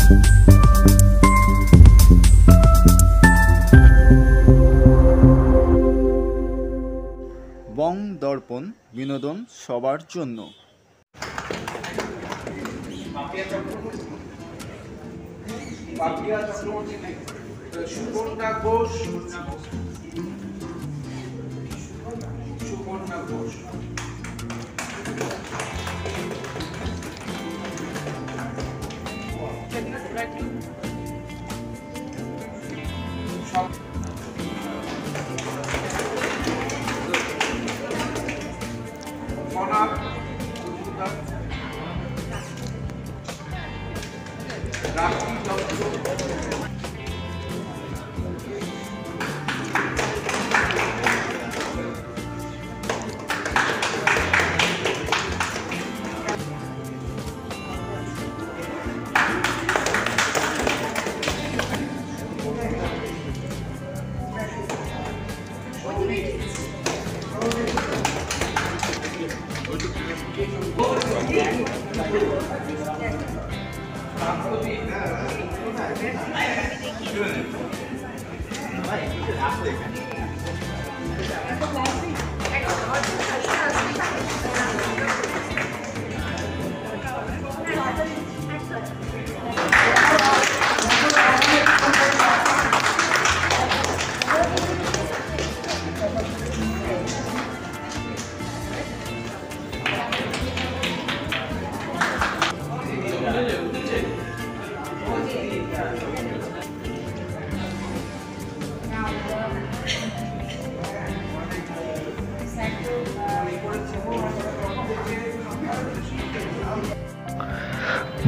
বং দর্পণ বিনোদন সবার জন্য। সুকন্যা ঘোষ, সুকন্যা ঘোষ, রাখি দত্ত,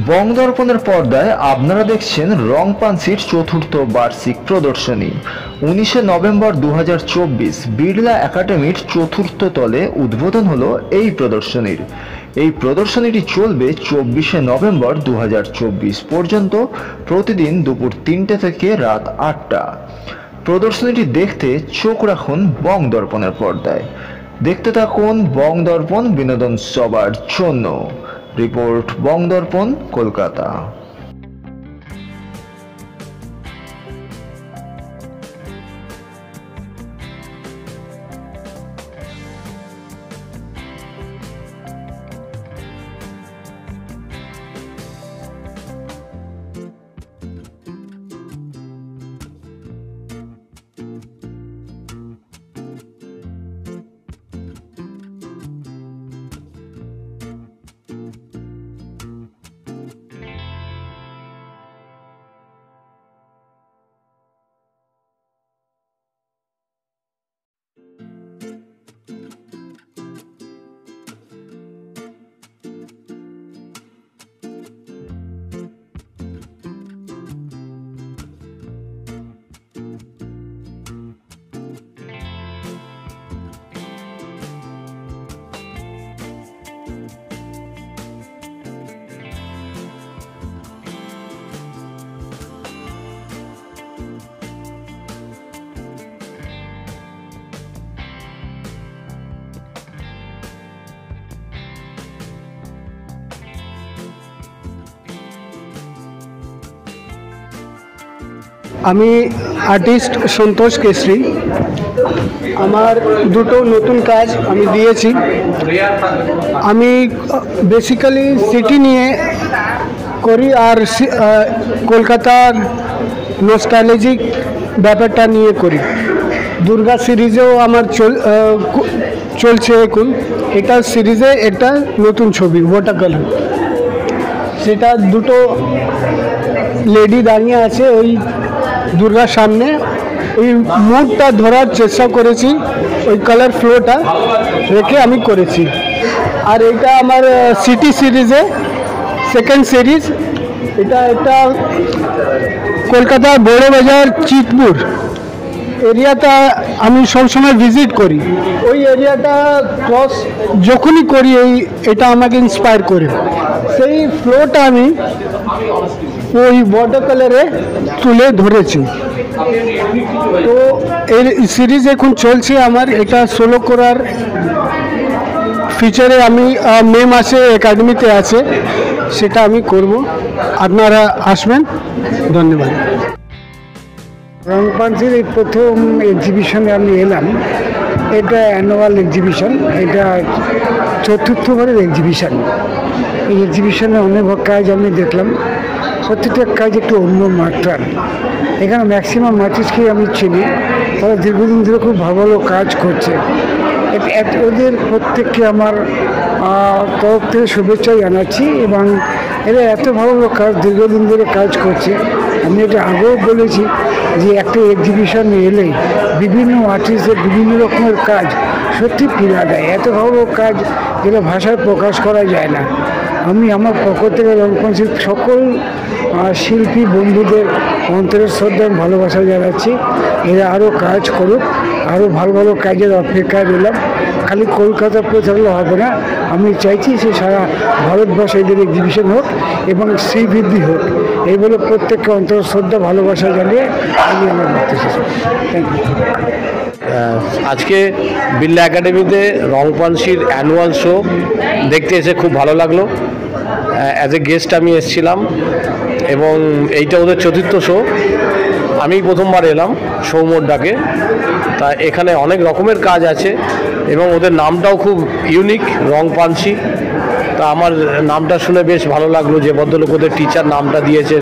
বং দর্পণের পর্দায় আপনারা দেখছেন রংপাঞ্চির চতুর্থ বার্ষিক প্রদর্শনী। 19 নভেম্বর 2024 বিড়লা একাডেমির চতুর্থ তলে উদ্বোধন হলো এই প্রদর্শনীর। এই প্রদর্শনীটি চলবে 24 নভেম্বর 2024 পর্যন্ত, প্রতিদিন দুপুর 3টে থেকে রাত 8টা। প্রদর্শনীটি দেখতে চোখ রাখুন বং দর্পণের পর্দায়। দেখতে থাকুন বং দর্পণ বিনোদন সবার জন্য। রিপোর্ট বং দর্পণ, কলকাতা। আমি আর্টিস্ট সন্তোষ কেশরী। আমার দুটো নতুন কাজ আমি দিয়েছি। আমি বেসিক্যালি সিটি নিয়ে করি আর কলকাতার নস্টালজিক ব্যাপারটা নিয়ে করি। দুর্গা সিরিজেও আমার চলছে এখন। এটা সিরিজে একটা নতুন ছবি ওয়াটার কালার, সেটা দুটো লেডি দাঁড়িয়ে আছে ওই দুর্গার সামনে। ওই মুডটা ধরার চেষ্টা করেছি, ওই কালার ফ্লোটা রেখে আমি করেছি। আর এটা আমার সিটি সিরিজে সেকেন্ড সিরিজ। এটা একটা কলকাতার বড়বাজার চিতপুর এরিয়াটা আমি সবসময় ভিজিট করি। ওই এরিয়াটা ক্রস যখনই করি এটা আমাকে ইন্সপায়ার করে। সেই ফ্লোটা আমি ওই ওয়াটার কালারে তুলে ধরেছি। তো এই সিরিজ এখন চলছে আমার। এটা 16 করার ফিচারে আমি মে মাসে একাডেমিতে আছে, সেটা আমি করব। আপনারা আসবেন। ধন্যবাদ। রংপাঞ্চির এই প্রথম এক্সিবিশনে আমি এলাম। এটা অ্যানুয়াল এক্সিবিশন, এটা চতুর্থবারের এক্সিবিশন। এই এক্সিবিশনে অনেক কাজ আমি দেখলাম, প্রত্যেকটা কাজ একটু অন্য মাত্রার। এখানে ম্যাক্সিমাম আর্টিস্টকে আমি চিনি, তারা দীর্ঘদিন ধরে খুব ভালো ভালো কাজ করছে। ওদের প্রত্যেককে আমার তরফ থেকে শুভেচ্ছা জানাচ্ছি, এবং এরা এত ভালো ভালো কাজ দীর্ঘদিন ধরে কাজ করছে। আমি এটা আগেও বলেছি যে একটা এক্সিবিশনে এলে বিভিন্ন আর্টিস্টের বিভিন্ন রকমের কাজ সত্যি পীড়া দেয়, এত ভালো ভালো কাজ যেটা ভাষায় প্রকাশ করা যায় না। আমি আমার পক্ষ থেকে রংপাঞ্চির সকল শিল্পী বন্ধুদের অন্তরের শ্রদ্ধা ভালোবাসা জানাচ্ছি। এরা আরও কাজ করুক, আরও ভালো ভালো কাজের অপেক্ষায় রইলাম। খালি কলকাতা পড়ে থাকলে হবে না, আমি চাইছি সে সারা ভারতবর্ষে এদের এক্সিবিশন হোক এবং শ্রীবৃদ্ধি হোক। এই বলে প্রত্যেককে অন্তরের শ্রদ্ধা ভালোবাসা জানিয়ে আমি আমার বক্তব্য শেষ করছি। Thank you. আজকে বিড়লা একাডেমিতে রংপাঞ্চির অ্যানুয়াল শো দেখতে এসে খুব ভালো লাগলো। অ্যাজ এ গেস্ট আমি এসেছিলাম এবং এইটা ওদের চতুর্থ শো। আমি প্রথমবার এলাম সৌম্যর ডাকে। তা এখানে অনেক রকমের কাজ আছে এবং ওদের নামটাও খুব ইউনিক, রংপাঞ্চি। তা আমার নামটা শুনে বেশ ভালো লাগলো, যে ভদ্রলোক ওদের টিচার নামটা দিয়েছে,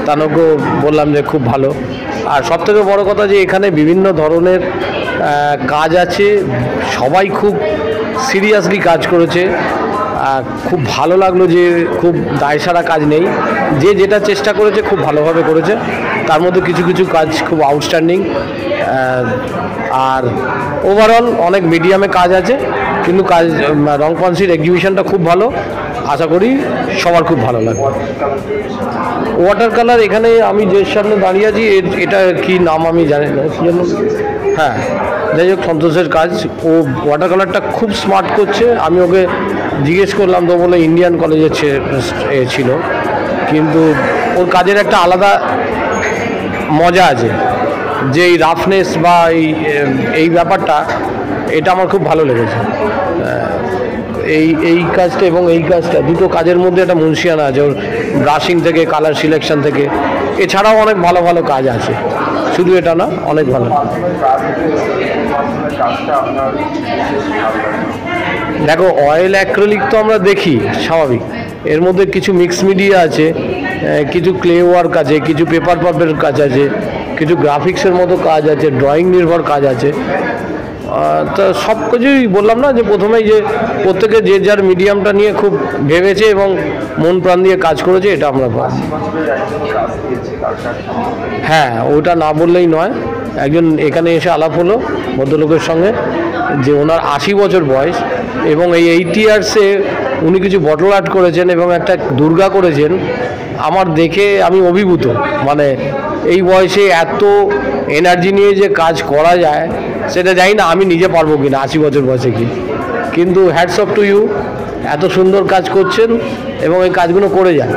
তানকেও বললাম যে খুব ভালো। আর সবথেকে বড় কথা যে এখানে বিভিন্ন ধরনের কাজ আছে, সবাই খুব সিরিয়াসলি কাজ করেছে। খুব ভালো লাগলো যে খুব দায়সারা কাজ নেই, যে যেটা চেষ্টা করেছে খুব ভালোভাবে করেছে। তার মধ্যে কিছু কিছু কাজ খুব আউটস্ট্যান্ডিং, আর ওভারঅল অনেক মিডিয়ামে কাজ আছে, কিন্তু কাজ রংপাঞ্চির এক্সিবিশনটা খুব ভালো। আশা করি সবার খুব ভালো লাগবে। ওয়াটার কালার এখানে আমি যে সামনে দাঁড়িয়ে আছি, এটা কি নাম আমি জানি না, হ্যাঁ যাই হোক সন্তোষের কাজ। ও ওয়াটার কালারটা খুব স্মার্ট করছে। আমি ওকে জিজ্ঞেস করলাম তো বলে ইন্ডিয়ান কলেজের ছিল, কিন্তু ওর কাজের একটা আলাদা মজা আছে, যে এই রাফনেস বা এই ব্যাপারটা, এটা আমার খুব ভালো লেগেছে। এই কাজটা এবং এই কাজটা, দুটো কাজের মধ্যে একটা মুন্সিয়ানা আছে ওর, ব্রাশিং থেকে কালার সিলেকশন থেকে। এছাড়াও অনেক ভালো ভালো কাজ আছে, শুধু এটা না, অনেক ভালো। দেখো অয়েল অ্যাক্রিলিক তো আমরা দেখি স্বাভাবিক, এর মধ্যে কিছু মিক্স মিডিয়া আছে, কিছু ক্লে ওয়ার্ক আছে, কিছু পেপার পাপের কাজ আছে, কিছু গ্রাফিক্সের মতো কাজ আছে, ড্রয়িং নির্ভর কাজ আছে। তা সব কিছুই বললাম না যে প্রথমেই, যে প্রত্যেকে যে যার মিডিয়ামটা নিয়ে খুব ভেবেছে এবং মন প্রাণ দিয়ে কাজ করেছে, এটা আমরা পাই। হ্যাঁ, ওটা না বললেই নয়। একজন এখানে এসে আলাপ হলো ভদ্রলোকের সঙ্গে, যে ওনার 80 বছর বয়স এবং এই 80 ইয়ার্সে উনি কিছু বটল আর্ট করেছেন এবং একটা দুর্গা করেছেন। আমার দেখে আমি অভিভূত, মানে এই বয়সে এত এনার্জি নিয়ে যে কাজ করা যায়, সেটা জানি না আমি নিজে পারবো কিনা 80 বছর বয়সে কি, কিন্তু হ্যাটস অফ টু ইউ। এত সুন্দর কাজ করছেন এবং এই কাজগুলো করে যান।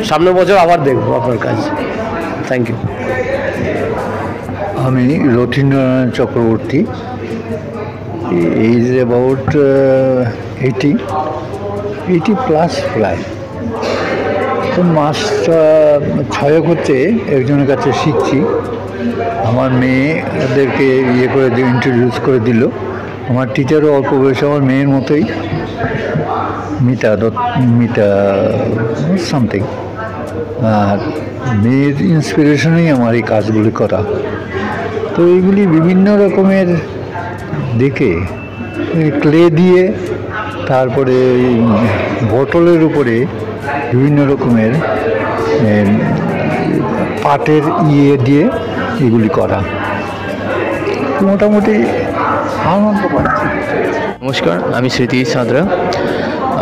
সামনের বছর আবার দেখবো আপনার কাজ। Thank you. আমি Rathindranarayan Chakraborty. Age about 80 plus প্রায়। তো মাসটা 6 হচ্ছে একজনের কাছে শিখছি। আমার মেয়েদেরকে করে ইন্ট্রোডিউস করে দিল। আমার টিচারও অল্প বয়সে আমার মেয়ের মতোই, মিতা সামথিং। আর মেয়ের ইন্সপিরেশনেই আমার এই কাজগুলি করা। তো এইগুলি বিভিন্ন রকমের দেখে ক্লে দিয়ে, তারপরে বোতলের উপরে বিভিন্ন রকমের পাটের দিয়ে এগুলি করা, মোটামুটি আনন্দ পাচ্ছি। নমস্কার, আমি স্মৃতি সাঁতরা।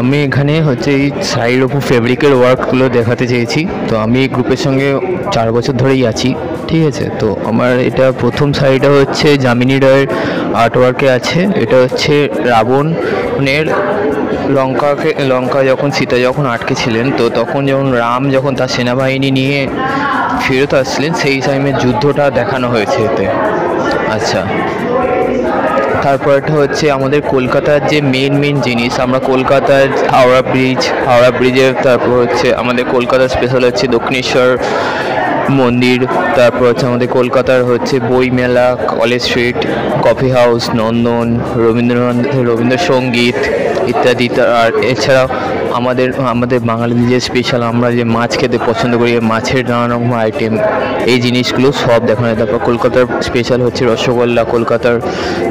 আমি এখানে এই শাড়ির ওপর ফেব্রিকের ওয়ার্কগুলো দেখাতে চেয়েছি। তো আমি এই গ্রুপের সঙ্গে 4 বছর ধরেই আছি, ঠিক আছে। তো আমার এটা প্রথম শাড়িটা যামিনী রায়ের আর্টওয়ার্কে আছে। এটা রাবণের লঙ্কা যখন সীতা যখন আটকে ছিলেন, তো তখন রাম যখন তার সেনাবাহিনী নিয়ে ফেরত আসছিলেন, সেই টাইমের যুদ্ধটা দেখানো হয়েছে এতে। আচ্ছা, তারপরটা হচ্ছে আমাদের কলকাতার যে মেন জিনিস, আমরা কলকাতার হাওড়া ব্রিজের, তারপর হচ্ছে আমাদের কলকাতার স্পেশাল হচ্ছে দক্ষিণেশ্বর মন্দির, তারপর হচ্ছে আমাদের কলকাতার হচ্ছে বইমেলা, কলেজ স্ট্রিট, কফি হাউস, নন্দন, রবীন্দ্রসঙ্গীত ইত্যাদি। আর এছাড়াও আমাদের বাঙালিদের যে স্পেশাল, আমরা যে মাছ খেতে পছন্দ করি, মাছের নানা রকম আইটেম, এই জিনিসগুলো সব দেখানো যায়। তারপর কলকাতার স্পেশাল হচ্ছে রসগোল্লা,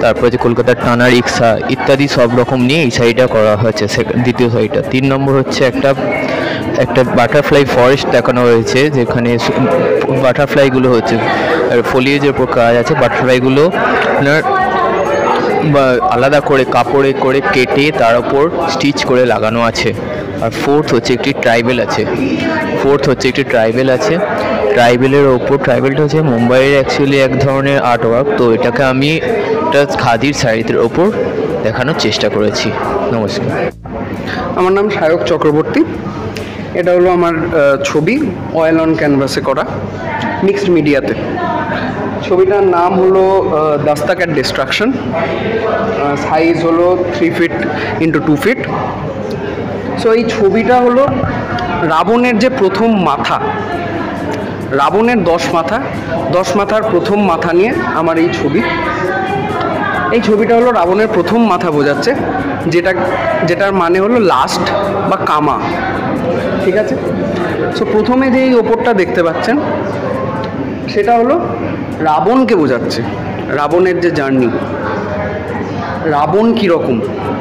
তারপর হচ্ছে কলকাতার টানা রিক্সা ইত্যাদি সব রকম নিয়ে এই সাইডটা করা হয়েছে। দ্বিতীয় সাইডটা 3 নম্বর হচ্ছে একটা বাটারফ্লাই ফরেস্ট দেখানো হয়েছে, যেখানে বাটারফ্লাইগুলো হচ্ছে ফলিয়েজের উপর কাজ আছে। বাটারফ্লাইগুলো আপনার আলাদা করে কাপড়ে করে কেটে তার উপর স্টিচ করে লাগানো আছে। আর ফোর্থ হচ্ছে একটি ট্রাইবেল আছে। ট্রাইবেলটা হচ্ছে মুম্বাইয়ের অ্যাকচুয়ালি এক ধরনের আর্ট ওয়ার্ক, তো এটাকে আমি একটা খাদির শাড়ির ওপর দেখানোর চেষ্টা করেছি। নমস্কার। আমার নাম সায়ক চক্রবর্তী। এটা হলো আমার ছবি, অয়েল অন ক্যানভাসে করা, মিক্সড মিডিয়াতে। ছবিটার নাম হলো দাস্তাক অ্যাট ডিস্ট্রাকশন। সাইজ হলো 3 ফিট ইন্টু 2 ফিট। সো এই ছবিটা হলো রাবণের যে প্রথম মাথা, রাবণের 10 মাথার প্রথম মাথা নিয়ে আমার এই ছবি। এই ছবিটা হলো রাবণের প্রথম মাথা বোঝাচ্ছে, যেটার মানে হলো লাস্ট বা কামা। ঠিক আছে? সো প্রথমে যে এই ওপরটা দেখতে পাচ্ছেন সেটা হলো রাবণকে বোঝাচ্ছে, রাবণের যে জার্নি, রাবণ কীরকম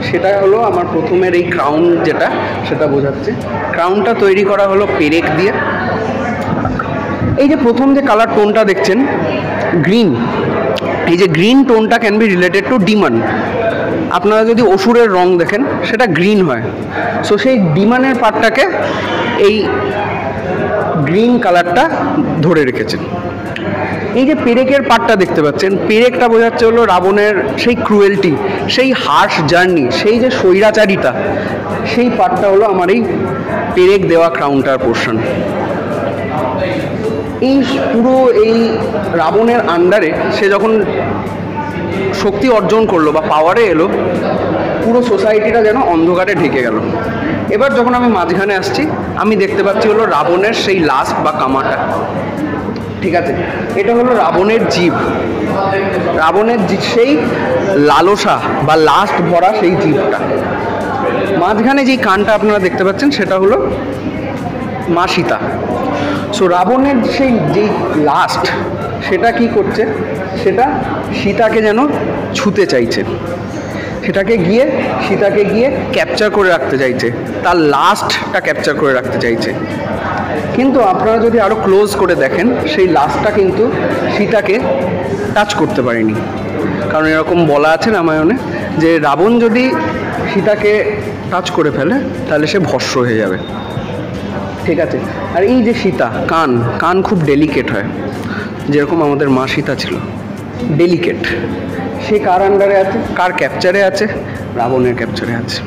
সেটা হলো আমার প্রথমের এই ক্রাউন যেটা, সেটা বোঝাচ্ছে। ক্রাউনটা তৈরি করা হলো পেরেক দিয়ে। এই যে প্রথম যে কালার টোনটা দেখছেন গ্রিন, এই যে গ্রিন টোনটা can be related to demon. আপনারা যদি অসুরের রং দেখেন সেটা গ্রিন হয়। সো সেই ডিমনের পার্টটাকে এই গ্রিন কালারটা ধরে রেখেছেন। এই যে পেরেকের পার্টটা দেখতে পাচ্ছেন, পেরেকটা বোঝাচ্ছে হলো রাবণের সেই ক্রুয়েলটি, সেই হার্শ জার্নি, সেই যে স্বৈরাচারিতা, সেই পার্টটা হলো আমার এই পেরেক দেওয়া ক্রাউনটার পোর্শন। এই পুরো এই রাবণের আন্ডারে সে যখন শক্তি অর্জন করলো বা পাওয়ারে এলো, পুরো সোসাইটিটা যেন অন্ধকারে ঢেকে গেল। এবার যখন আমি মাঝখানে আসছি, আমি দেখতে পাচ্ছি হলো রাবণের সেই লাস্ট বা কামাটা। ঠিক আছে? এটা হলো রাবণের জীব, সেই লালসা বা লাস্ট ভরা সেই জীবটা। মাঝখানে যেই কানটা আপনারা দেখতে পাচ্ছেন সেটা হলো মা সীতা। সো রাবণের সেই যেই লাস্ট, সেটা কি করছে, সেটা সীতাকে যেন ছুতে চাইছে, সীতাকে গিয়ে ক্যাপচার করে রাখতে চাইছে, তার লাস্টটা ক্যাপচার করে রাখতে চাইছে। কিন্তু আপনারা যদি আরও ক্লোজ করে দেখেন, সেই লাস্টটা কিন্তু সীতাকে টাচ করতে পারেনি। কারণ এরকম বলা আছে রামায়ণে যে রাবণ যদি সীতাকে টাচ করে ফেলে তাহলে সে ভস্ম হয়ে যাবে। ঠিক আছে? আর এই যে সীতা, কান খুব ডেলিকেট হয়, যেরকম আমাদের মা সীতা ছিল ডেলিকেট। সে কার আন্ডারে আছে, কার ক্যাপচারে আছে? রাবণের ক্যাপচারে আছে।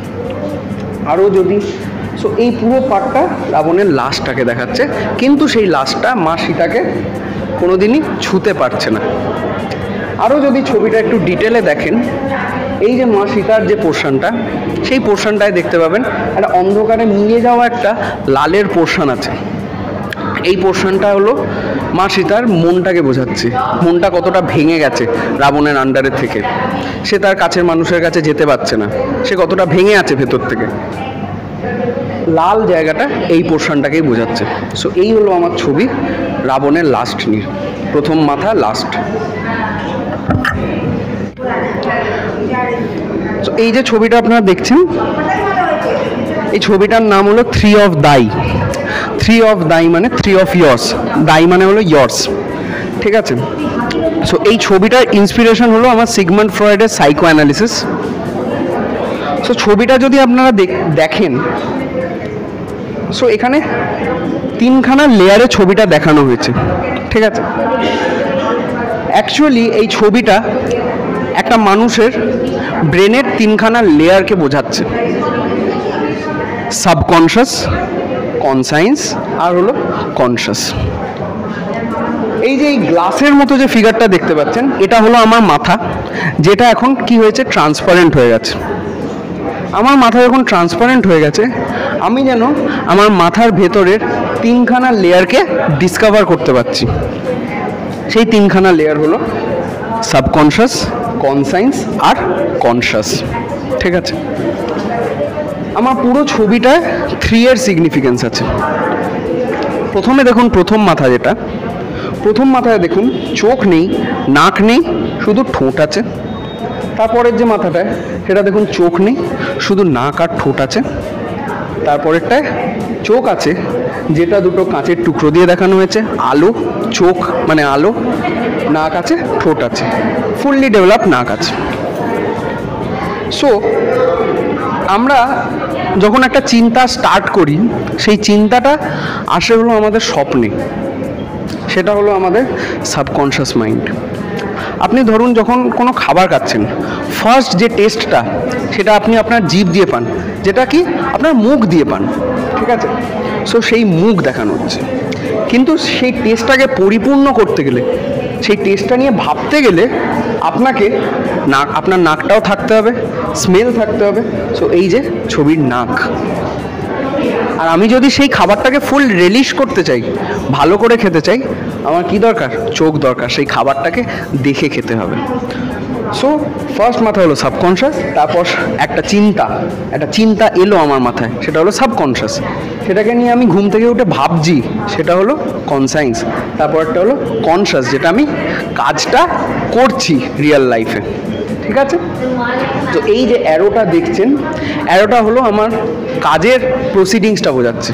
আরও যদি সো এই পুরো পার্টটা রাবণের লাশটাকে দেখাচ্ছে, কিন্তু সেই লাশটা মা সীতাকে কোনোদিনই ছুঁতে পারছে না। আরও যদি ছবিটা একটু ডিটেলে দেখেন, এই যে মা সীতার যে পোর্শনটা, সেই পোর্শনটায় দেখতে পাবেন একটা অন্ধকারে মিলিয়ে যাওয়া একটা লালের পোর্শন আছে। এই পোর্শনটা হলো মা সীতার মনটাকে বোঝাচ্ছে, মনটা কতটা ভেঙে গেছে রাবণের আন্ডারের থেকে, সে তার কাছের মানুষের কাছে যেতে পারছে না, সে কতটা ভেঙে আছে ভেতর থেকে। লাল জায়গাটা এই পোর্শনটাকেই বোঝাচ্ছে। সো এই হলো আমার ছবি, রাবণের লাস্ট নিয়ে, প্রথম মাথা লাস্ট। তো এই যে ছবিটা আপনারা দেখছেন, এই ছবিটার নাম হলো 3 of Thy। 3 of Thy মানে 3 of yours, দাই মানে হলো yours। ঠিক আছে? সো এই ছবিটার ইন্সপিরেশন হলো আমার সিগমন্ড ফ্রয়েডের সাইকো অ্যানালিসিস। সো ছবিটা যদি আপনারা দেখেন, সো এখানে 3খানা লেয়ারে ছবিটা দেখানো হয়েছে। ঠিক আছে? অ্যাকচুয়ালি এই ছবিটা একটা মানুষের ব্রেনের 3খানা লেয়ারকে বোঝাচ্ছে, সাবকনশাস, কনসাইন্স আর হলো কনশাস। এই যে এই গ্লাসের মতো যে ফিগারটা দেখতে পাচ্ছেন, এটা হলো আমার মাথা, যেটা এখন কি হয়েছে, ট্রান্সপারেন্ট হয়ে গেছে। আমার মাথা যখন ট্রান্সপারেন্ট হয়ে গেছে, আমি যেন আমার মাথার ভেতরের 3খানা লেয়ারকে ডিসকভার করতে পারছি। সেই 3খানা লেয়ার হলো সাবকনশাস, কনসাইন্স আর কনশাস। ঠিক আছে, আমার পুরো ছবিটায় 3 এর সিগনিফিকেন্স আছে। প্রথমে দেখুন প্রথম মাথা, যেটা প্রথম মাথায় দেখুন চোখ নেই, নাক নেই, শুধু ঠোঁট আছে। তারপরের যে মাথাটায় সেটা দেখুন চোখ নেই, শুধু নাক আর ঠোঁট আছে। তারপরেরটায় চোখ আছে, যেটা দুটো কাঁচের টুকরো দিয়ে দেখানো হয়েছে, আলো, চোখ মানে আলো, নাক আছে, ঠোঁট আছে, ফুললি ডেভেলপ নাক আছে। সো আমরা যখন একটা চিন্তা স্টার্ট করি, সেই চিন্তাটা আসে হলো আমাদের স্বপ্নে, সেটা হলো আমাদের সাবকনশাস মাইন্ড। আপনি ধরুন যখন কোনো খাবার খাচ্ছেন, ফার্স্ট যে টেস্টটা সেটা আপনি আপনার জিভ দিয়ে পান, যেটা কি আপনার মুখ দিয়ে পান। ঠিক আছে, সো সেই মুখ দেখানো হচ্ছে, কিন্তু সেই টেস্টটাকে পরিপূর্ণ করতে গেলে, সেই টেস্টটা নিয়ে ভাবতে গেলে আপনাকে আপনার নাকটাও থাকতে হবে, স্মেল থাকতে হবে। সো এই যে ছবির নাক, আর আমি যদি সেই খাবারটাকে ফুল রিলিশ করতে চাই, ভালো করে খেতে চাই, আমার কি দরকার, চোখ দরকার, সেই খাবারটাকে দেখে খেতে হবে। সো ফার্স্ট মাথা হলো সাবকনশাস, তারপর একটা চিন্তা এলো আমার মাথায়, সেটা হলো সাবকনশাস, সেটাকে নিয়ে আমি ঘুম থেকে উঠে ভাবছি, সেটা হলো কনসাইন্স। তারপর একটা হলো কনশাস, যেটা আমি কাজটা করছি রিয়েল লাইফে। ঠিক আছে, তো এই যে অ্যারোটা দেখছেন, অ্যারোটা হলো আমার কাজের প্রসিডিংসটা বোঝাচ্ছে।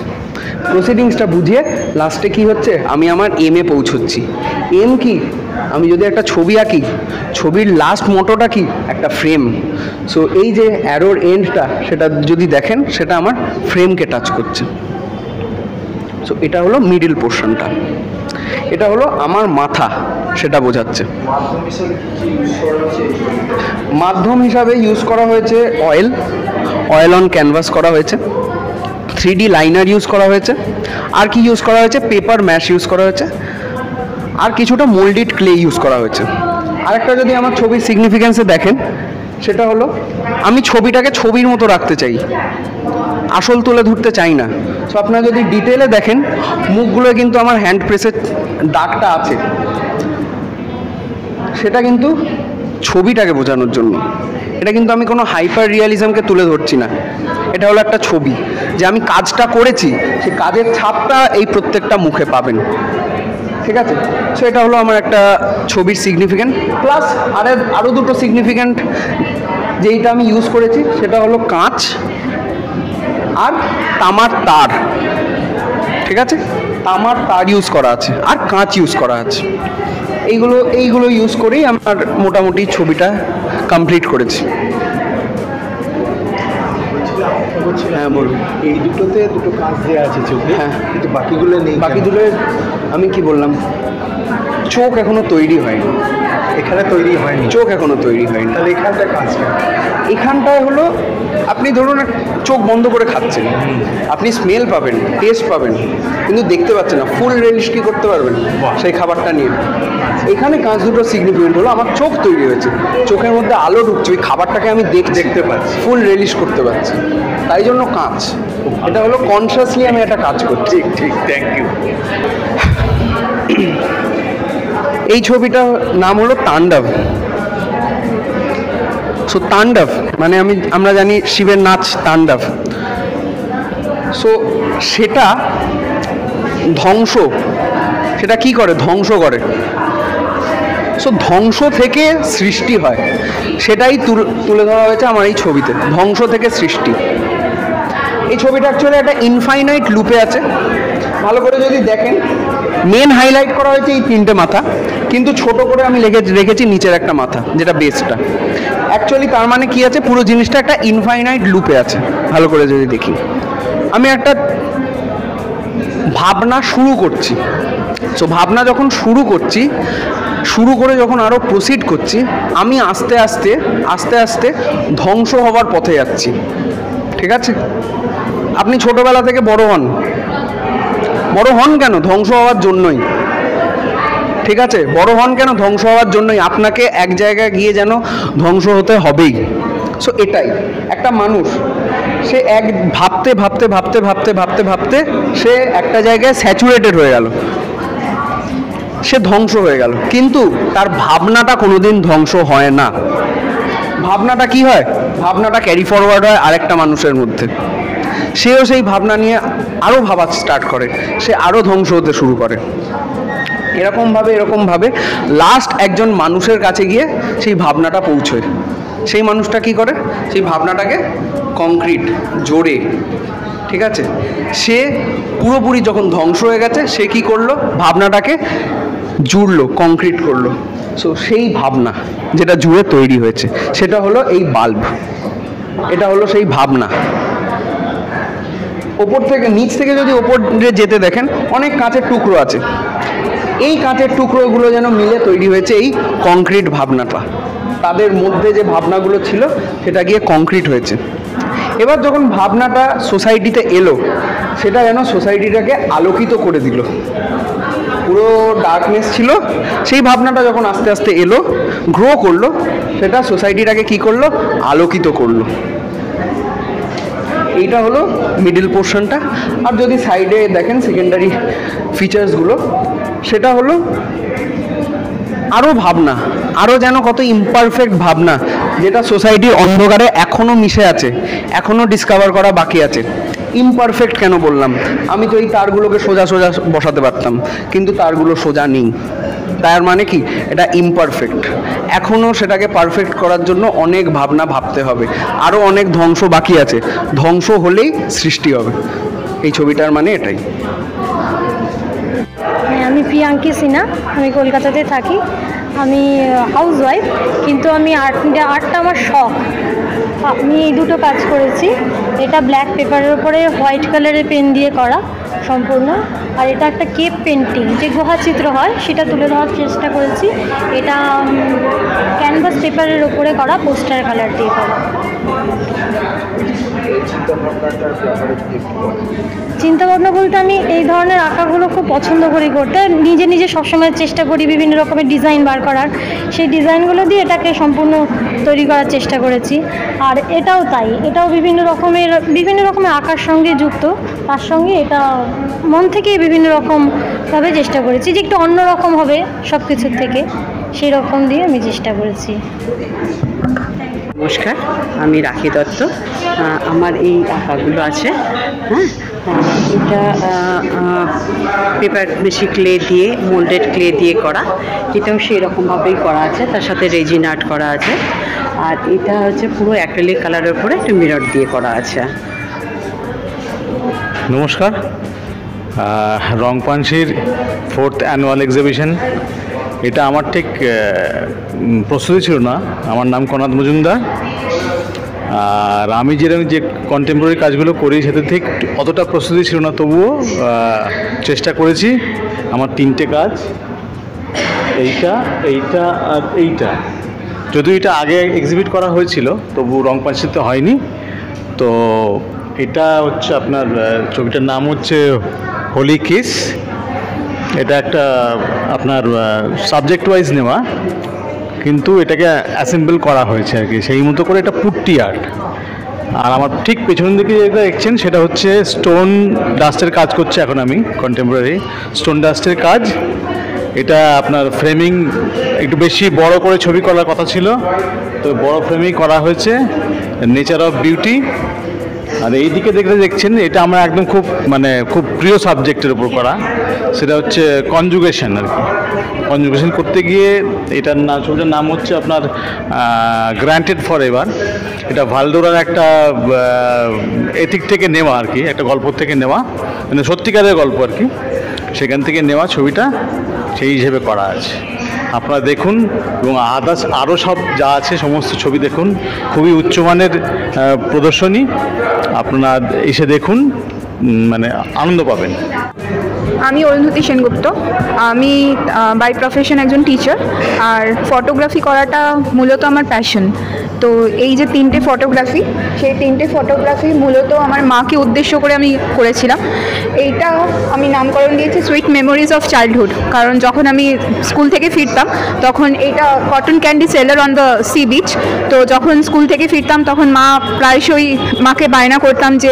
প্রসিডিংসটা বুঝিয়ে লাস্টে কি হচ্ছে, আমি আমার এমে পৌঁছচ্ছি। এম কি, আমি যদি একটা ছবি আঁকি, ছবির লাস্ট মোটোটা কি, একটা ফ্রেম। সো এই যে অ্যারোর এন্ডটা, সেটা যদি দেখেন, সেটা আমার ফ্রেমকে টাচ করছে। সো এটা হলো মিডল পোর্শনটা, এটা হলো আমার মাথা, সেটা বোঝাচ্ছে। মাধ্যম হিসাবে ইউজ করা হয়েছে অয়েল অন ক্যানভাস করা হয়েছে, 3D লাইনার ইউজ করা হয়েছে, আর কি ইউজ করা হয়েছে, পেপার ম্যাশ ইউজ করা হয়েছে, আর কিছুটা মোল্ডেড ক্লে ইউজ করা হয়েছে। আরেকটা যদি আমার ছবির সিগনিফিকেন্সে দেখেন, সেটা হলো আমি ছবিটাকে ছবির মতো রাখতে চাই, আসল তুলে ধরতে চাই না। সো আপনারা যদি ডিটেলে দেখেন, মুখগুলো কিন্তু আমার হ্যান্ড প্রেসের দাগটা আছে, সেটা কিন্তু ছবিটাকে বোঝানোর জন্য। এটা কিন্তু আমি কোনো হাইপার রিয়ালিজমকে তুলে ধরছি না, এটা হলো একটা ছবি, যে আমি কাজটা করেছি, সেই কাজের ছাপটা এই প্রত্যেকটা মুখে পাবেন। ঠিক আছে, সো এটা হলো আমার একটা ছবির সিগনিফিকেন্ট। প্লাস আরও দুটো সিগনিফিকেন্ট যেইটা আমি ইউজ করেছি, সেটা হলো কাঁচ আর তামার তার। ঠিক আছে, তামার তার ইউজ করা আছে আর কাঁচ ইউজ করা আছে। এইগুলো ইউজ করেই আমার মোটামুটি ছবিটা কমপ্লিট করেছি। হ্যাঁ বলুন। এই দুটোতে দুটো কাজ দেওয়া আছে চোখে, হ্যাঁ, কিন্তু বাকিগুলো নেই। বাকিগুলো আমি কি বললাম, চোখ এখনো তৈরি হয়নি, এখানে তৈরি হয়নি, চোখ এখনো তৈরি হয়নি। তাহলে এখানটা কাজ, এখানটায় হলো আপনি ধরুন চোখ বন্ধ করে খাচ্ছেন, আপনি স্মেল পাবেন, টেস্ট পাবেন, কিন্তু দেখতে পাচ্ছেন না, ফুল রিলিশ কি করতে পারবেন সেই খাবারটা নিয়ে। এখানে কাঁচ দুটো সিগনিফিকেন্ট হলো আমার চোখ তৈরি হয়েছে, চোখের মধ্যে আলো ঢুকছে, ওই খাবারটাকে আমি দেখতে পাচ্ছি, ফুল রিলিশ করতে পারছি, তাই জন্য কাঁচ। এটা হলো কনসিয়াসলি আমি একটা কাজ করছি। ঠিক, থ্যাংক ইউ। এই ছবিটার নাম হলো তাণ্ডব। সো তাণ্ডব মানে আমরা জানি শিবের নাচ তাণ্ডব। সো সেটা ধ্বংস, সেটা কি করে, ধ্বংস করে। সো ধ্বংস থেকে সৃষ্টি হয়, সেটাই তুলে ধরা হয়েছে আমার এই ছবিতে, ধ্বংস থেকে সৃষ্টি। এই ছবিটা অ্যাকচুয়ালি একটা ইনফাইনাইট লুপে আছে, ভালো করে যদি দেখেন মেন হাইলাইট করা হয়েছে এই 3টে মাথা, কিন্তু ছোট করে আমি রেখেছি নিচের একটা মাথা, যেটা বেসটা। অ্যাকচুয়ালি তার মানে কি আছে, পুরো জিনিসটা একটা ইনফাইনাইট লুপে আছে। ভালো করে যদি দেখি, আমি একটা ভাবনা শুরু করছি। সো ভাবনা যখন শুরু করে যখন আরও প্রসিড করছি, আমি আস্তে আস্তে ধ্বংস হবার পথে যাচ্ছি। ঠিক আছে, আপনি ছোটবেলা থেকে বড় হন কেন, ধ্বংস হওয়ার জন্যই। ঠিক আছে, বড় হন কেন? ধ্বংস হওয়ার জন্যই। আপনাকে এক জায়গায় গিয়ে যেন ধ্বংস হতে হবেই। সো এটাই একটা মানুষ, সে এক ভাবতে ভাবতে ভাবতে ভাবতে ভাবতে ভাবতে সে একটা জায়গায় স্যাচুরেটেড হয়ে গেল, সে ধ্বংস হয়ে গেল। কিন্তু তার ভাবনাটা কোনোদিন ধ্বংস হয় না। ভাবনাটা কি হয়? ভাবনাটা ক্যারি ফরওয়ার্ড হয় আরেকটা মানুষের মধ্যে। সেও সেই ভাবনা নিয়ে আরও ভাবা স্টার্ট করে, সে আরও ধ্বংস হতে শুরু করে। এরকমভাবে লাস্ট একজন মানুষের কাছে গিয়ে সেই ভাবনাটা পৌঁছয়। সেই মানুষটা কি করে? সেই ভাবনাটাকে কংক্রিট জোরে, ঠিক আছে, সে পুরোপুরি যখন ধ্বংস হয়ে গেছে, সে কি করলো? ভাবনাটাকে জুড়লো, কংক্রিট করলো। সো সেই ভাবনা যেটা জুড়ে তৈরি হয়েছে সেটা হলো এই বাল্ব। এটা হলো সেই ভাবনা। ওপর থেকে, নিচ থেকে যদি ওপরে যেতে দেখেন, অনেক কাঁচের টুকরো আছে। এই কাঁচের টুকরোগুলো যেন মিলে তৈরি হয়েছে এই কংক্রিট ভাবনাটা। তাদের মধ্যে যে ভাবনাগুলো ছিল সেটা গিয়ে কংক্রিট হয়েছে। এবার যখন ভাবনাটা সোসাইটিতে এলো, সেটা যেন সোসাইটিটাকে আলোকিত করে দিল। পুরো ডার্কনেস ছিল, সেই ভাবনাটা যখন আস্তে আস্তে এলো, গ্রো করলো, সেটা সোসাইটিটাকে কি করলো? আলোকিত করলো। এইটা হলো মিডল পোর্শনটা। আর যদি সাইডে দেখেন সেকেন্ডারি ফিচার্সগুলো, সেটা হলো আরও ভাবনা, আরও যেন কত ইমপারফেক্ট ভাবনা, যেটা সোসাইটির অন্ধকারে এখনও মিশে আছে, এখনও ডিসকভার করা বাকি আছে। ইমপারফেক্ট কেন বললাম? আমি তো এই তারগুলোকে সোজা সোজা বসাতে পারতাম, কিন্তু তারগুলো সোজা নেই। তার মানে কি? এটা ইমপারফেক্ট। এখনও সেটাকে পারফেক্ট করার জন্য অনেক ভাবনা ভাবতে হবে, আরও অনেক ধ্বংস বাকি আছে। ধ্বংস হলেই সৃষ্টি হবে। এই ছবিটার মানে এটাই। আমি প্রিয়াঙ্কি সিনহা, আমি কলকাতাতে থাকি। আমি হাউস ওয়াইফ, কিন্তু আমি আর্টটা আমার শখ। আমি এই দুটো কাজ করেছি। এটা ব্ল্যাক পেপারের উপরে হোয়াইট কালারের পেন দিয়ে করা সম্পূর্ণ, আর এটা একটা কেপ পেন্টিং, যে গুহা চিত্র হয় সেটা তুলে ধরার চেষ্টা করেছি। এটা ক্যানভাস পেপারের উপরে করা, পোস্টার কালার দিয়ে করা। চিন্তাভাবনা বলতে আমি এই ধরনের আঁকাগুলো খুব পছন্দ করি করতে। নিজে নিজে সবসময় চেষ্টা করি বিভিন্ন রকমের ডিজাইন বার করার। সেই ডিজাইনগুলো দিয়ে এটাকে সম্পূর্ণ তৈরি করার চেষ্টা করেছি। আর এটাও তাই, এটাও বিভিন্ন রকমের আঁকার সঙ্গে যুক্ত। তার সঙ্গে এটা মন থেকে বিভিন্ন রকমভাবে চেষ্টা করেছি যে একটু অন্যরকম হবে সব কিছুর থেকে, সেই রকম দিয়ে আমি চেষ্টা করেছি। নমস্কার, আমি রাখি দত্ত। আমার এই আঁকাগুলো আছে, হ্যাঁ, এটা পেপার বেশি ক্লে দিয়ে, মোল্ডেড ক্লে দিয়ে করা। এটাও সেই রকমভাবেই করা আছে, তার সাথে রেজিন আর্ট করা আছে। আর এটা হচ্ছে পুরো অ্যাক্রিলিক কালারের উপরে একটা মিরর দিয়ে করা আছে। নমস্কার, রংপাঞ্চির 4th অ্যানুয়াল এক্সিবিশন। এটা আমার ঠিক প্রস্তুতি ছিল না। আমার নাম কনাদ মজুমদার। আর আমি যেরকম যে কন্টেম্পোরারি কাজগুলো করি সেটা ঠিক অতটা প্রস্তুতি ছিল না, তবুও চেষ্টা করেছি। আমার 3টে কাজ, এইটা আর এইটা। যদিও এটা আগে এক্সিবিট করা হয়েছিল, তবু রংপাঞ্চিতে হয়নি। তো এটা হচ্ছে আপনার ছবিটার নাম হচ্ছে হোলি কিস। এটা একটা আপনার সাবজেক্ট ওয়াইজ নেওয়া, কিন্তু এটাকে অ্যাসেম্বল করা হয়েছে আর কি, সেই মতো করে। এটা পুট্টি আর্ট। আর আমার ঠিক পেছনের দিকে যেটা দেখছেন সেটা হচ্ছে স্টোন ডাস্টের কাজ করছে এখন আমি, কন্টেম্পোরারি স্টোন ডাস্টের কাজ। এটা আপনার ফ্রেমিং একটু বেশি বড় করে ছবি করার কথা ছিল, তো বড় ফ্রেমিং করা হয়েছে, নেচার অফ বিউটি। আর এই দিকে দেখছেন, এটা আমার একদম খুব প্রিয় সাবজেক্টের উপর করা, সেটা হচ্ছে কনজুগেশন আর কি। কনজুগেশন করতে গিয়ে এটার ছবিটার নাম হচ্ছে আপনার গ্র্যান্টেড ফর এভার। এটা ভালডোরার একটা এথিক থেকে নেওয়া আর কি, একটা গল্প থেকে নেওয়া, মানে সত্যিকারের গল্প আর কি, সেখান থেকে নেওয়া ছবিটা সেই হিসেবে করা আছে। আপনারা দেখুন, এবং আদার্স আরও সব যা আছে সমস্ত ছবি দেখুন। খুবই উচ্চমানের প্রদর্শনী, আপনারা এসে দেখুন, মানে আনন্দ পাবেন। আমি অরুন্ধতী সেনগুপ্ত। আমি বাই প্রফেশন একজন টিচার, আর ফটোগ্রাফি করাটা মূলত আমার প্যাশন। তো এই যে 3টে ফটোগ্রাফি, সেই 3টে ফটোগ্রাফি মূলত আমার মাকে উদ্দেশ্য করে আমি করেছিলাম। এইটা আমি নামকরণ দিয়েছি সুইট মেমোরিজ অফ চাইল্ডহুড, কারণ যখন আমি স্কুল থেকে ফিরতাম তখন এইটা cotton candy seller on the sea beach. তো যখন স্কুল থেকে ফিরতাম তখন মা প্রায়শই মাকে বায়না করতাম যে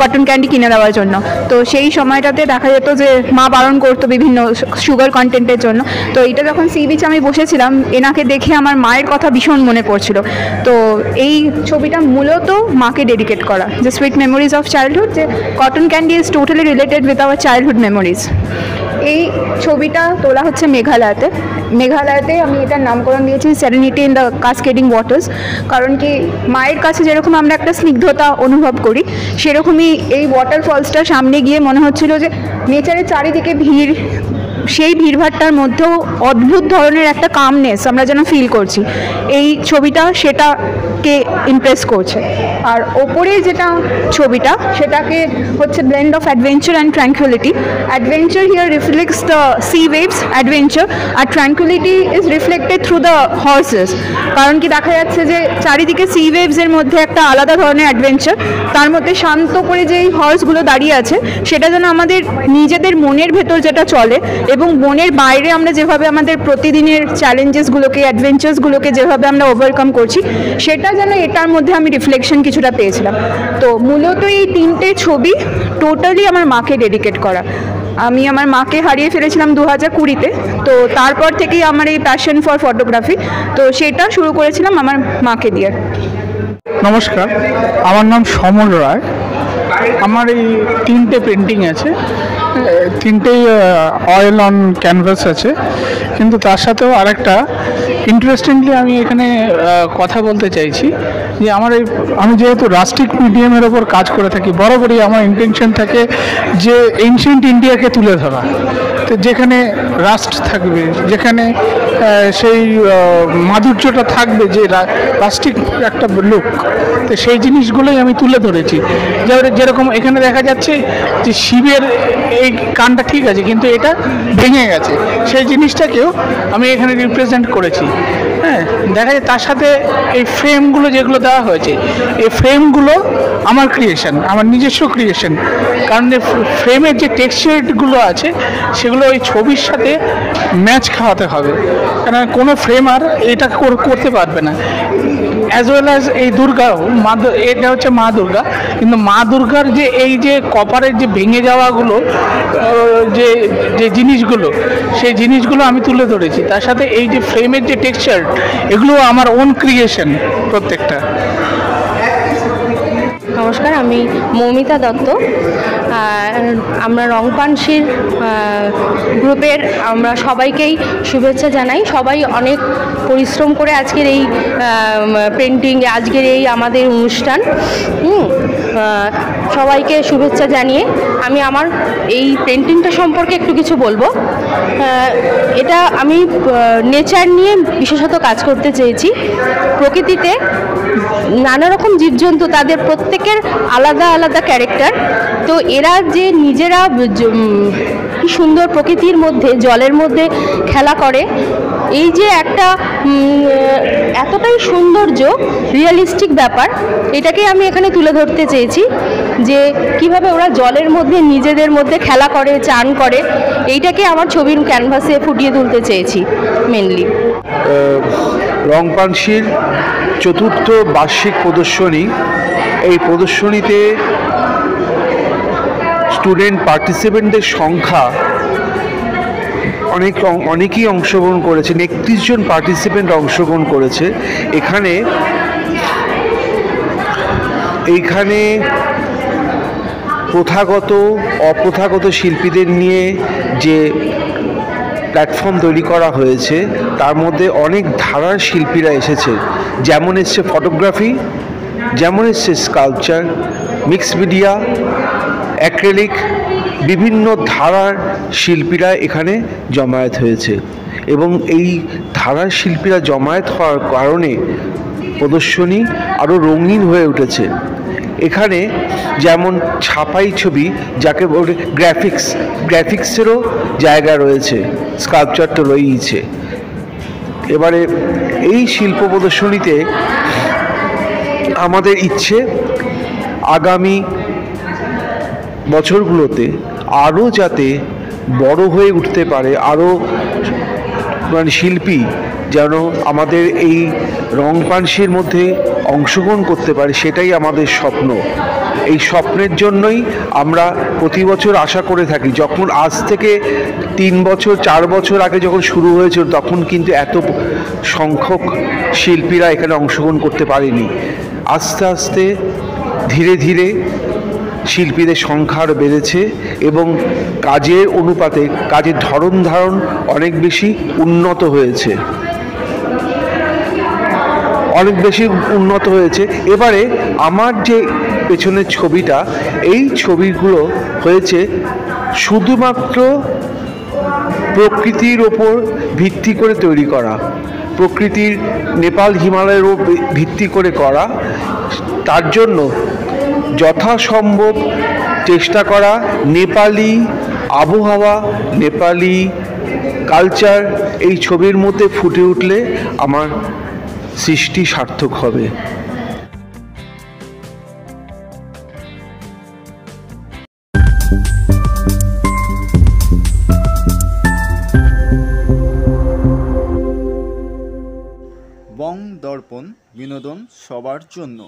কটন ক্যান্ডি কিনে দেওয়ার জন্য। তো সেই সময়টাতে দেখা যেত যে মা বারণ করতো বিভিন্ন সুগার কন্টেন্টের জন্য। তো এইটা যখন সি বিচ আমি বসেছিলাম, এনাকে দেখে আমার মায়ের কথা ভীষণ মনে পড়ছিল। তো এই ছবিটা মূলত মাকে ডেডিকেট করা, যে সুইট মেমোরিজ অফ চাইল্ডহুড, যে cotton candy is totally related with our childhood memories. এই ছবিটা তোলা হচ্ছে মেঘালয়তে। আমি এটার নামকরণ দিয়েছি সেরেনিটি ইন দ্য কাসকেডিং ওয়াটার্স, কারণ কি মায়ের কাছে যেরকম আমরা একটা স্নিগ্ধতা অনুভব করি, সেরকমই এই ওয়াটারফলসটার সামনে গিয়ে মনে হচ্ছিল যে নেচারের চারিদিকে ভিড়, সেই ভিড়ভাট্টার মধ্যেও অদ্ভুত ধরনের একটা কামনেস আমরা যেন ফিল করছি। এই ছবিটা সেটাকে ইমপ্রেস করছে। আর ওপরে যেটা ছবিটা, সেটাকে হচ্ছে blend of adventure and tranquillity. Adventure here reflects the sea waves adventure, আর tranquillity is reflected through the horses. কারণ কি দেখা যাচ্ছে যে চারিদিকে সি ওয়েভসের মধ্যে একটা আলাদা ধরনের অ্যাডভেঞ্চার, তার মধ্যে শান্ত করে যেই হর্সগুলো দাঁড়িয়ে আছে সেটা যেন আমাদের নিজেদের মনের ভেতর যেটা চলে, এবং মনের বাইরে আমরা যেভাবে আমাদের প্রতিদিনের চ্যালেঞ্জেসগুলোকে, অ্যাডভেঞ্চার্সগুলোকে যেভাবে আমরা ওভারকাম করছি, সেটা যেন এটার মধ্যে আমি রিফ্লেকশন কিছুটা পেয়েছিলাম। তো মূলত এই 3টে ছবি টোটালি আমার মাকে ডেডিকেট করা। আমি আমার মাকে হারিয়ে ফেলেছিলাম 2020-তে। তো তারপর থেকেই আমার এই প্যাশন ফর ফটোগ্রাফি, তো সেটা শুরু করেছিলাম আমার মাকে দিয়ে। নমস্কার, আমার নাম সমল রায়। আমার এই 3টে পেন্টিং আছে, 3টেই অয়েল অন ক্যানভাস আছে, কিন্তু তার সাথেও আরেকটা ইন্টারেস্টিংলি আমি এখানে কথা বলতে চাইছি যে আমি যেহেতু রাস্টিক মিডিয়ামের ওপর কাজ করে থাকি, বরাবরই আমার ইন্টেনশন থাকে যে এনশিয়েন্ট ইন্ডিয়াকে তুলে ধরা। তো যেখানে রাস্ট থাকবে, যেখানে সেই মাধুর্যটা থাকবে, যে রাস্টিক একটা লুক, তো সেই জিনিসগুলোই আমি তুলে ধরেছি। যেরকম এখানে দেখা যাচ্ছে যে শিবের এই কানটা ঠিক আছে, কিন্তু এটা ভেঙে গেছে, সেই জিনিসটাকেও আমি এখানে রিপ্রেজেন্ট করেছি। হ্যাঁ, দেখা যায় তার সাথে এই ফ্রেমগুলো যেগুলো দেওয়া হয়েছে, এই ফ্রেমগুলো আমার ক্রিয়েশন, আমার নিজস্ব ক্রিয়েশন। কারণ যে ফ্রেমের যে টেক্সচারগুলো আছে সেগুলো ওই ছবির সাথে ম্যাচ খাওয়াতে হবে, কারণ কোনো ফ্রেমার এটা করতে পারবে না। অ্যাজ ওয়েল অ্যাজ এই দুর্গাও, এটা হচ্ছে মা দুর্গা, কিন্তু মা দুর্গার যে এই যে কপারের যে ভেঙে যাওয়াগুলো, যে যে জিনিসগুলো, সেই জিনিসগুলো আমি তুলে ধরেছি। তার সাথে এই যে ফ্রেমের যে টেক্সচার, এগুলো আমার ওন ক্রিয়েশন প্রত্যেকটা। নমস্কার, আমি মৌমিতা দত্ত। আমরা রংপানসির গ্রুপের আমরা সবাইকেই শুভেচ্ছা জানাই। সবাই অনেক পরিশ্রম করে আজকের এই পেন্টিং, আজকের এই আমাদের অনুষ্ঠান, সবাইকে শুভেচ্ছা জানিয়ে আমি আমার এই পেন্টিংটা সম্পর্কে একটু কিছু বলবো। এটা আমি নেচার নিয়ে বিশেষত কাজ করতে চেয়েছি। প্রকৃতিতে নানা রকম জীবজন্তু, তাদের প্রত্যেকের আলাদা আলাদা ক্যারেক্টার। তো এরা যে নিজেরা কি সুন্দর প্রকৃতির মধ্যে, জলের মধ্যে খেলা করে, এই যে একটা এতটাই সৌন্দর্য, রিয়েলিস্টিক ব্যাপার, এটাকে আমি এখানে তুলে ধরতে চেয়েছি, যে কিভাবে ওরা জলের মধ্যে নিজেদের মধ্যে খেলা করে, চান করে, এইটাকে আমার ছবির ক্যানভাসে ফুটিয়ে তুলতে চেয়েছি মেনলি। রংপানসির 4র্থ বার্ষিক প্রদর্শনী। এই প্রদর্শনীতে স্টুডেন্ট পার্টিসিপেন্টদের সংখ্যা অনেকেই অংশগ্রহণ করেছে। 31 জন পার্টিসিপেন্ট অংশগ্রহণ করেছে। এইখানে প্রথাগত অপ্রথাগত শিল্পীদের নিয়ে যে প্ল্যাটফর্ম তৈরি করা হয়েছে, তার মধ্যে অনেক ধারার শিল্পীরা এসেছে। যেমন এসছে ফটোগ্রাফি, যেমন এসছে স্কাল্পচার, মিক্স মিডিয়া, অ্যাক্রিলিক, বিভিন্ন ধারার শিল্পীরা এখানে জমায়েত হয়েছে। এবং এই ধারার শিল্পীরা জমায়েত হওয়ার কারণে প্রদর্শনী আরও রঙিন হয়ে উঠেছে। এখানে যেমন ছাপাই ছবি, যাকে বলে গ্রাফিক্সেরও জায়গা রয়েছে, স্কাল্পচার তো রয়েইছে। এবারে এই শিল্প প্রদর্শনীতে আমাদের ইচ্ছে আগামী বছরগুলোতে আরও যাতে বড় হয়ে উঠতে পারে, আরও শিল্পী যেন আমাদের এই রং পানসির মধ্যে অংশগ্রহণ করতে পারে, সেটাই আমাদের স্বপ্ন। এই স্বপ্নের জন্যই আমরা প্রতি বছর আশা করে থাকি। যখন আজ থেকে 3 বছর 4 বছর আগে যখন শুরু হয়েছিল, তখন কিন্তু এত সংখ্যক শিল্পীরা এখানে অংশগ্রহণ করতে পারেনি। আস্তে আস্তে ধীরে ধীরে শিল্পীদের সংখ্যা আরও বেড়েছে এবং কাজের অনুপাতে কাজের ধরন ধারণ অনেক বেশি উন্নত হয়েছে, এবারে আমার যে পেছনের ছবিটা, এই ছবিগুলো হয়েছে শুধুমাত্র প্রকৃতির ওপর ভিত্তি করে তৈরি করা, প্রকৃতির নেপাল হিমালয়ের ওপর ভিত্তি করে করা। তার জন্য যথাসম্ভব চেষ্টা করা নেপালি আবহাওয়া, নেপালি কালচার এই ছবির মধ্যে ফুটে উঠলে আমার সৃষ্টি সার্থক হবে। বং দর্পণ, বিনোদন সবার জন্য।